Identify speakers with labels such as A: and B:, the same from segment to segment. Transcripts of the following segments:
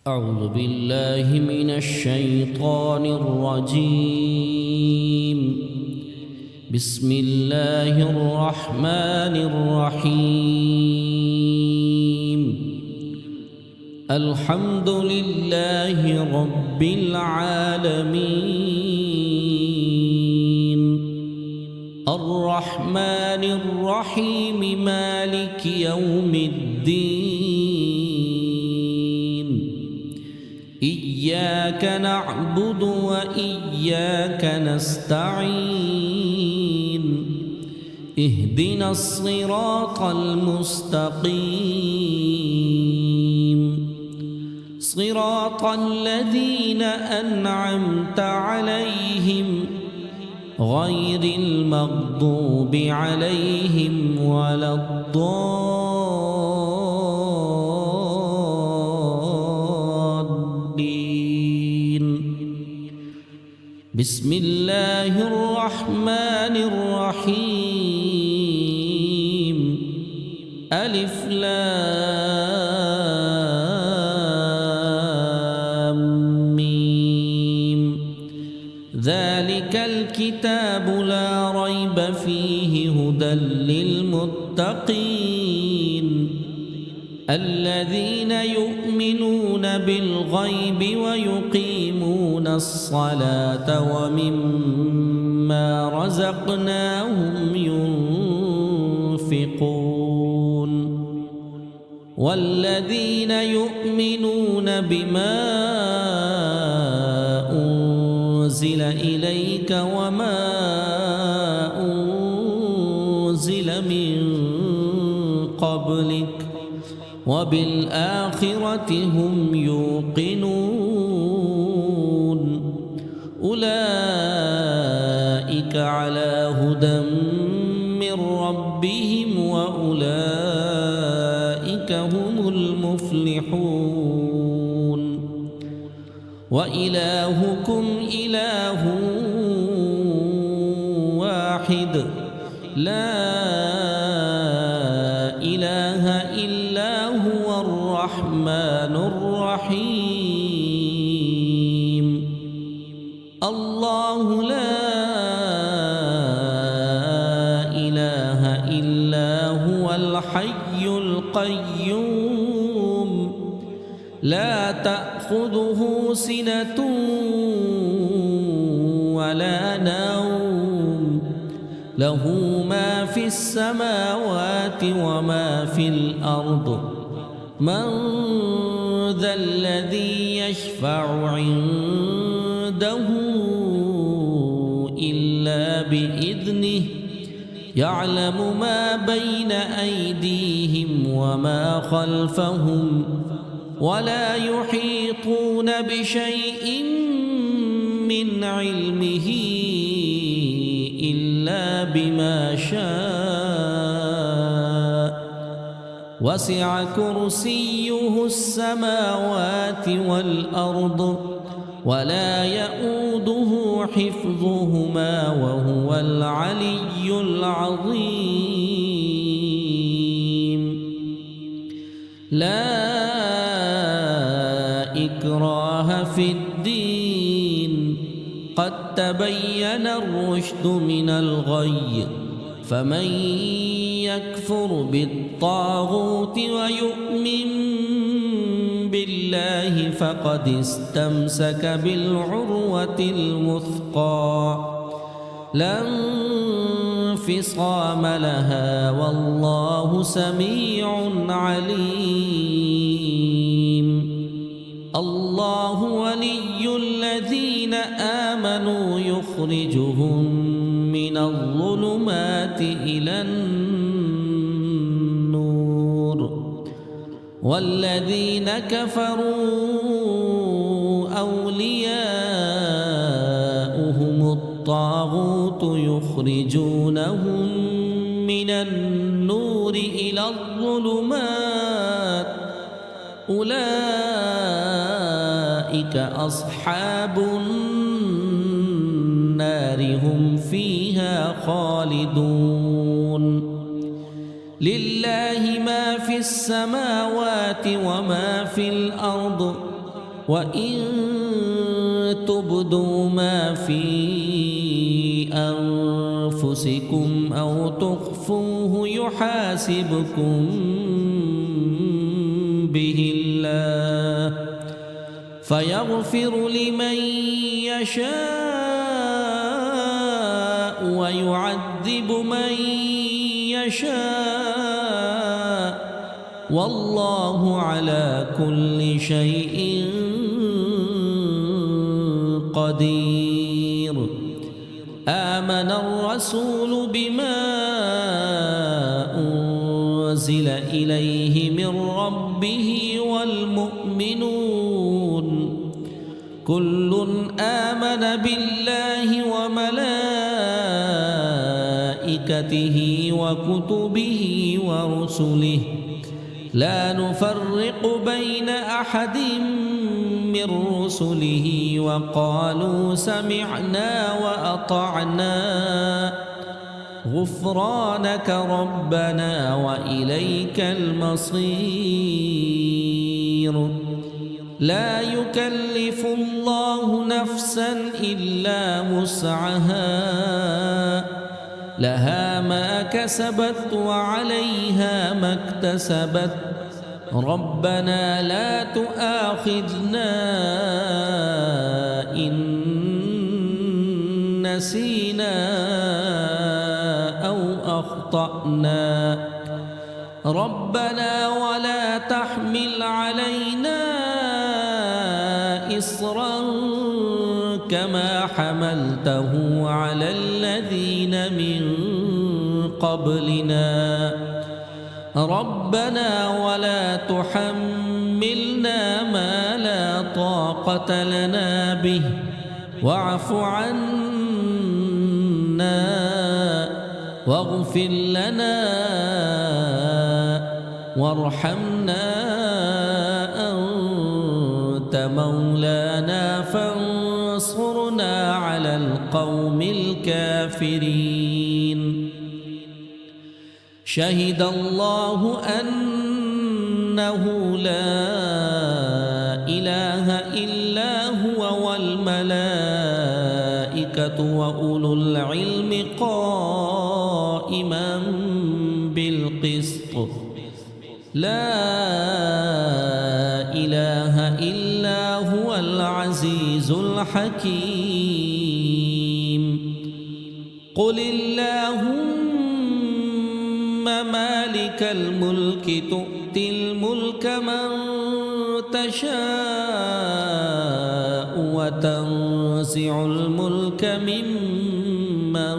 A: أعوذ بالله من الشيطان الرجيم. بسم الله الرحمن الرحيم. الحمد لله رب العالمين، الرحمن الرحيم، مالك يوم الدين. إياك نعبد وإياك نستعين. اهدنا الصراط المستقيم، صراط الذين أنعمت عليهم غير المغضوب عليهم ولا الضالين. بسم الله الرحمن الرحيم. ألف لام ميم. ذلك الكتاب لا ريب فيه هدى للمتقين الذين يؤمنون بالغيب ويقيمون الصلاة ومما رزقناهم ينفقون والذين يؤمنون بما أنزل إليك وما أنزل من قبلك وبالآخرة هم يوقنون أولئك على هدى من ربهم وأولئك هم المفلحون. وإلهكم إله واحد لا إله إلا هو الرحمن الرحيم. الله لا إله إلا هو الحي القيوم لا تأخذه سنة ولا نوم له ما في السماوات وما في الأرض. من ذا الذي يشفع عنده إلا بإذنه يعلم ما بين أيديهم وما خلفهم ولا يحيطون بشيء من علمه إلا بما شاء. وسع كرسيه السماوات والأرض ولا يؤوده حفظهما وهو العلي العظيم. لا إكراه في الدين قد تبين الرشد من الغي فمن يكفر بالطاغوت ويؤمن بالله فقد استمسك بالعروة الوثقى لا انفصام لها والله سميع عليم. الله ولي الذين آمنوا يخرجهم من الظلمات إلى النور والذين كفروا أولياؤهم الطاغوت يخرجونهم من النور إلى الظلمات أولئك أصحاب النار هم فيها خالدون. لله ما في السماوات وما في الأرض وإن تبدوا ما في أنفسكم أو تخفوه يحاسبكم به الله فيغفر لمن يشاء ويعذب من يشاء والله على كل شيء قدير. آمن الرسول بما أنزل إليه من ربه والمؤمنون كل آمن بالله وملائكته وكتبه ورسله لا نفرق بين أحد من رسله وقالوا سمعنا وأطعنا غفرانك ربنا وإليك المصير. لا يكلف الله نفسا إلا وسعها لها ما كسبت وعليها ما اكتسبت ربنا لا تؤاخذنا إن نسينا أو أخطأنا ربنا ولا تحمل علينا إصرا كما حملته على الذين من قبلنا ربنا ولا تحملنا ما لا طاقة لنا به واعف عنا واغفر لنا وارحمنا أنت مولانا فانصرنا على القوم الكافرين. شهد الله أنه لا إله إلا هو والملائكة وأولو العلم قائما بالقسط لا إله إلا هو العزيز الحكيم. قل اللهم مالك الملك تؤتي الملك من تشاء وتنزع الملك ممن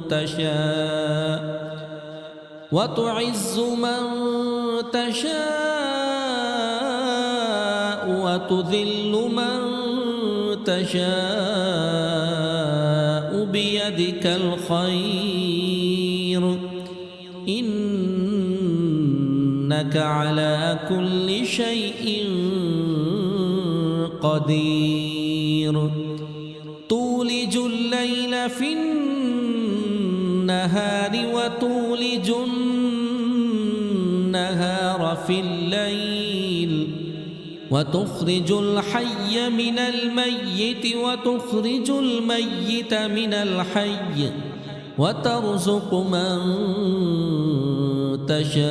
A: تشاء وتعز من تشاء وتذل من تشاء بيدك الخير إنك على كل شيء قدير. تولج الليل في النهار وتولج النهار في الليل وتخرج الحي من الميت وتخرج الميت من الحي وترزق من تشاء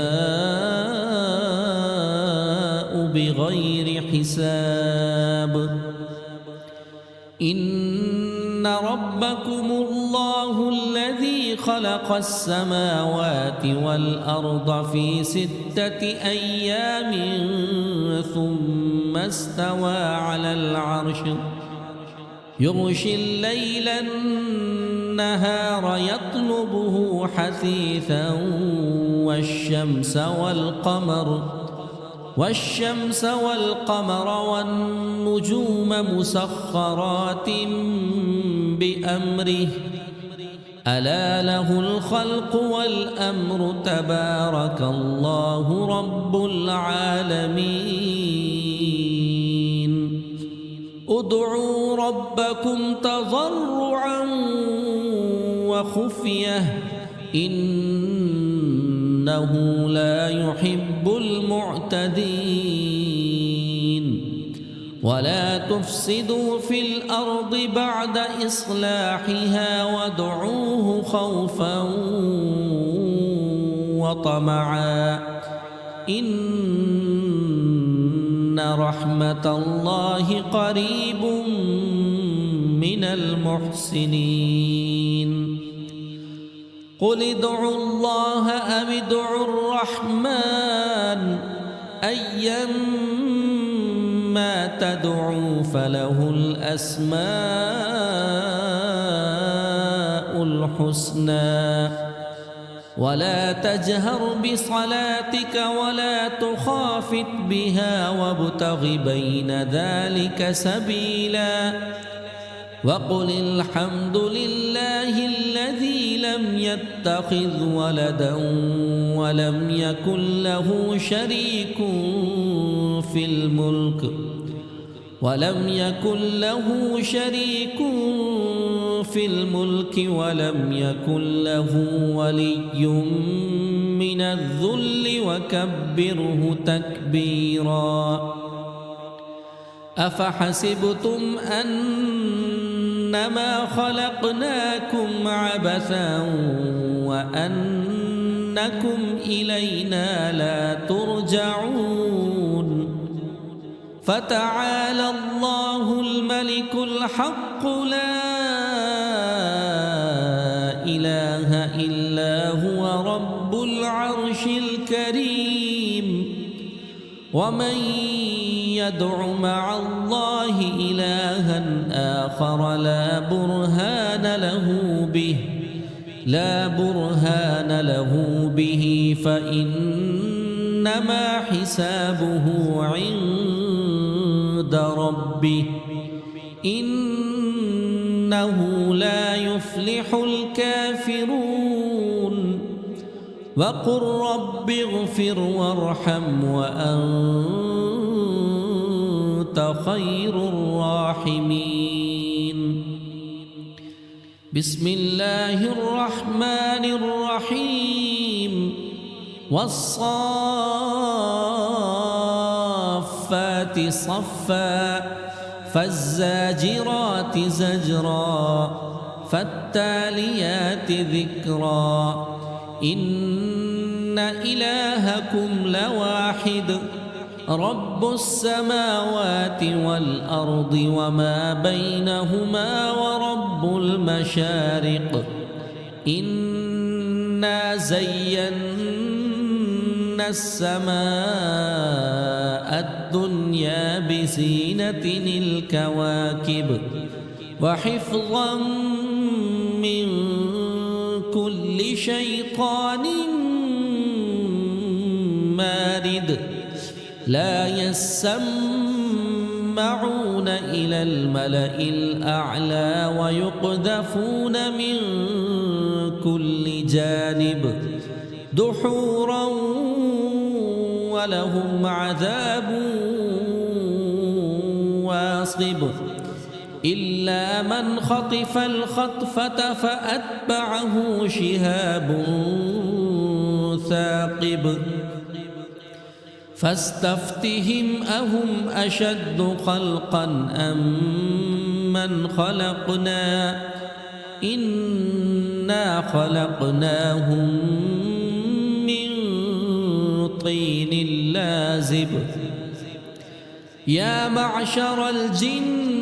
A: بغير حساب. إن ربكم الله الذي خلق السماوات والأرض في 6 أيام ثم استوى على العرش يغشي الليل النهار يطلبه حثيثا والشمس والقمر والنجوم مسخرات بأمره ألا له الخلق والأمر تبارك الله رب العالمين. ادعوا ربكم تضرعا وخفية إنه لا يحب المعتدين. ولا تفسدوا في الأرض بعد إصلاحها وادعوه خوفا وطمعا إن رحمة الله قريب من المحسنين قل ادعوا الله أو ادعوا الرحمن أيما تدعوا فله الأسماء الحسنى ولا تجهر بصلاتك ولا تخافت بها وابتغ بين ذلك سبيلا وقل الحمد لله الذي لم يتخذ ولدا ولم يكن له شريك في الملك ولم ولم يكن له ولي من الذل وكبره تكبيرا أفحسبتم أنما خلقناكم عبثا وأنكم إلينا لا ترجعون فتعالى الله الملك الحق لا إله إلا هو رب العرش الكريم ومن يدع مع الله إلها آخر لا برهان له به فإنما حسابه عند ربه إنه لا يفلح الكافرون وقل رب اغفر وارحم وأنت خير الراحمين بسم الله الرحمن الرحيم والصافات صفا فالزاجرات زجرا فالتاليات ذكرا إن إلهكم لواحد رب السماوات والأرض وما بينهما ورب المشارق إنا زينا السماء الدنيا بزينة الكواكب وحفظا من كل شيطان مارد لا يسمعون إلى الملأ الأعلى ويقذفون من كل جانب دحورا ولهم عذاب واصب إلا من خطف الخطفة فأتبعه شهاب ثاقب فاستفتهم أهم أشد خلقا أم من خلقنا إنا خلقناهم من طين لازب يا معشر الجن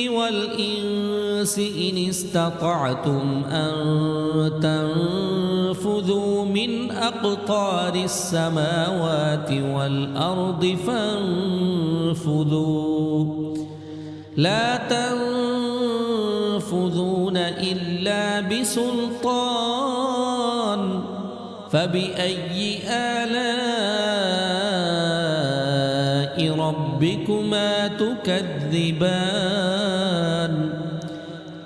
A: والإنس إن استطعتم أن تنفذوا من أقطار السماوات والأرض فانفذوا لا تنفذون إلا بسلطان فبأي آلاء ربكما تكذبان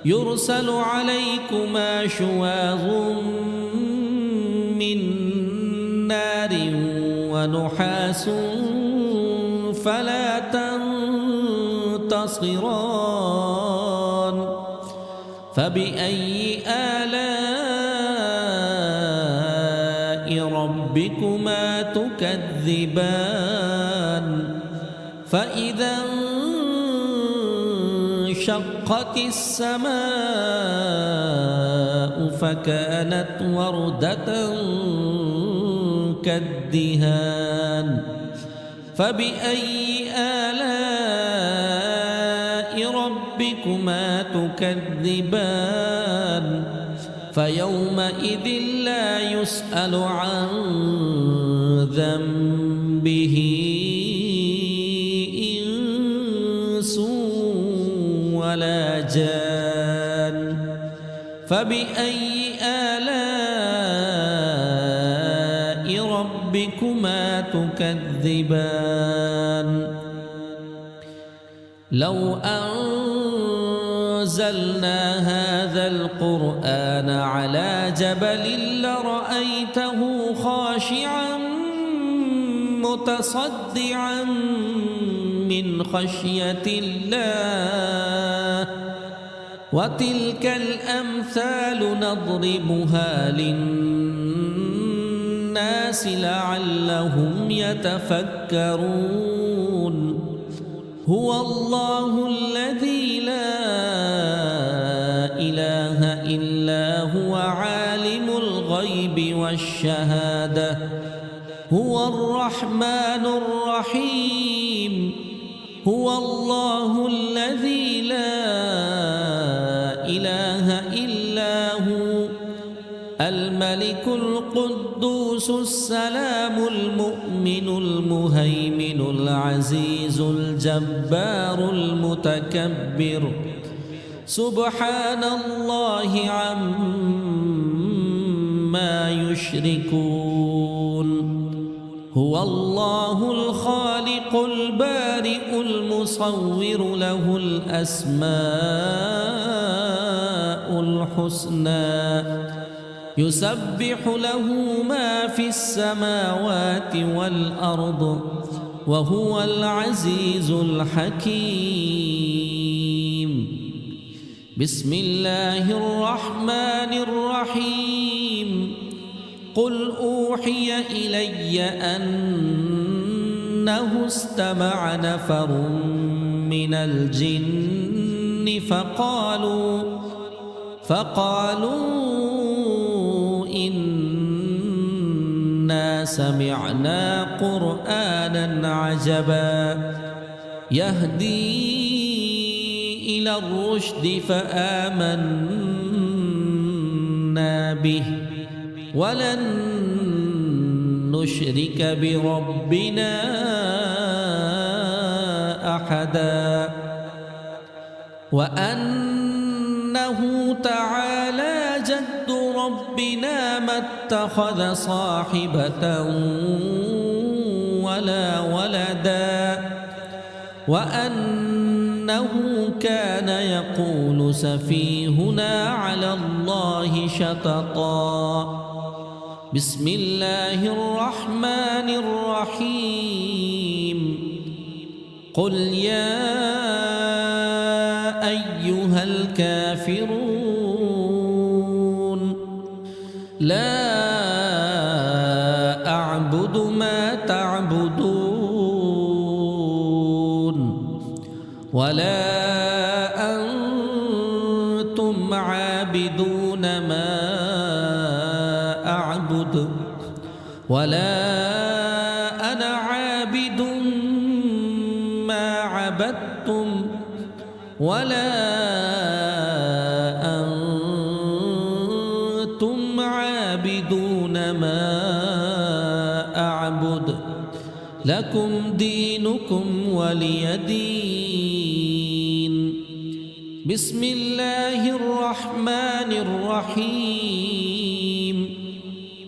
A: يرسل عليكما شواظ من نار ونحاس فلا تنتصران فبأي آلاء ربكما تكذبان فإذا انشقت السماء فكانت وردة كالدهان فبأي آلاء ربكما تكذبان فيومئذ لا يسأل عن ذنبه إنس ولا جان فبأي آلاء ربكما تكذبان لو أنزلنا هذا القرآن على جبل لرأيته خاشعا متصدعا من خشية الله وتلك الأمثال نضربها للناس لعلهم يتفكرون هو الله الذي لا إله إلا هو عالم الغيب والشهادة هو الرحمن الرحيم هو الله الذي لا إله إلا هو الملك القدوس السلام المؤمن المهيمن العزيز الجبار المتكبر سبحان الله عما يشركون هو الله الخالق البارئ المصور له الأسماء الحسنى يسبح له ما في السماوات والأرض وهو العزيز الحكيم بسم الله الرحمن الرحيم قل أوحي إلي أنه استمع نفر من الجن فقالوا إنا سمعنا قرآنا عجبا يهدي إلى الرشد فآمنا به ولن نشرك بربنا أحدا وأنه تعالى جد ربنا ما اتخذ صاحبة ولا ولدا وأنه كان يقول سفيهنا على الله شططا بسم الله الرحمن الرحيم قل يا أيها الكافرون لا أعبد ما تعبدون ولا أنتم عابدون ما أعبد ولا أنا عابد ما عبدتم ولا أنتم عابدون ما أعبد لكم دينكم ولي دين بسم الله الرحمن الرحيم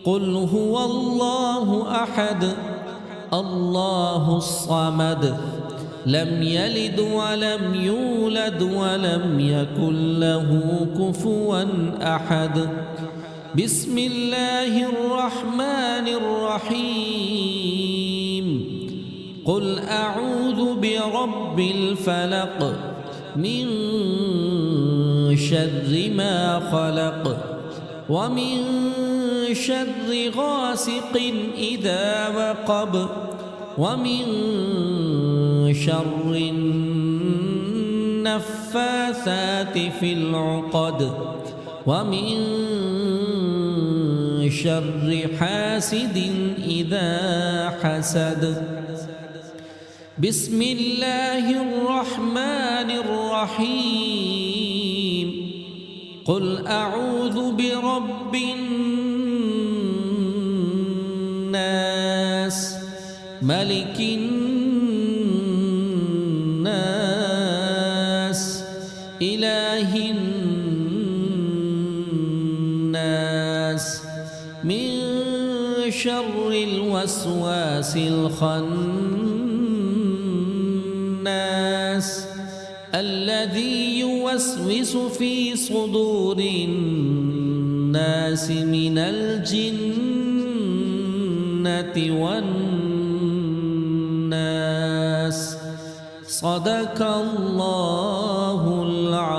A: قل هو الله أحد الله الصمد لم يلد ولم يولد ولم يكن له كفوا أحد بسم الله الرحمن الرحيم قل أعوذ برب الفلق من شر ما خلق ومن شر غاسق إذا وقب ومن شر النفاثات في العقد ومن شر حاسد إذا حسد. بسم الله الرحمن الرحيم. قل أعوذ برب الناس ملك الناس إله الناس من شر الوسواس الخناس الذي يوسوس في صدور الناس من الجنة والناس. صدق الله العظيم.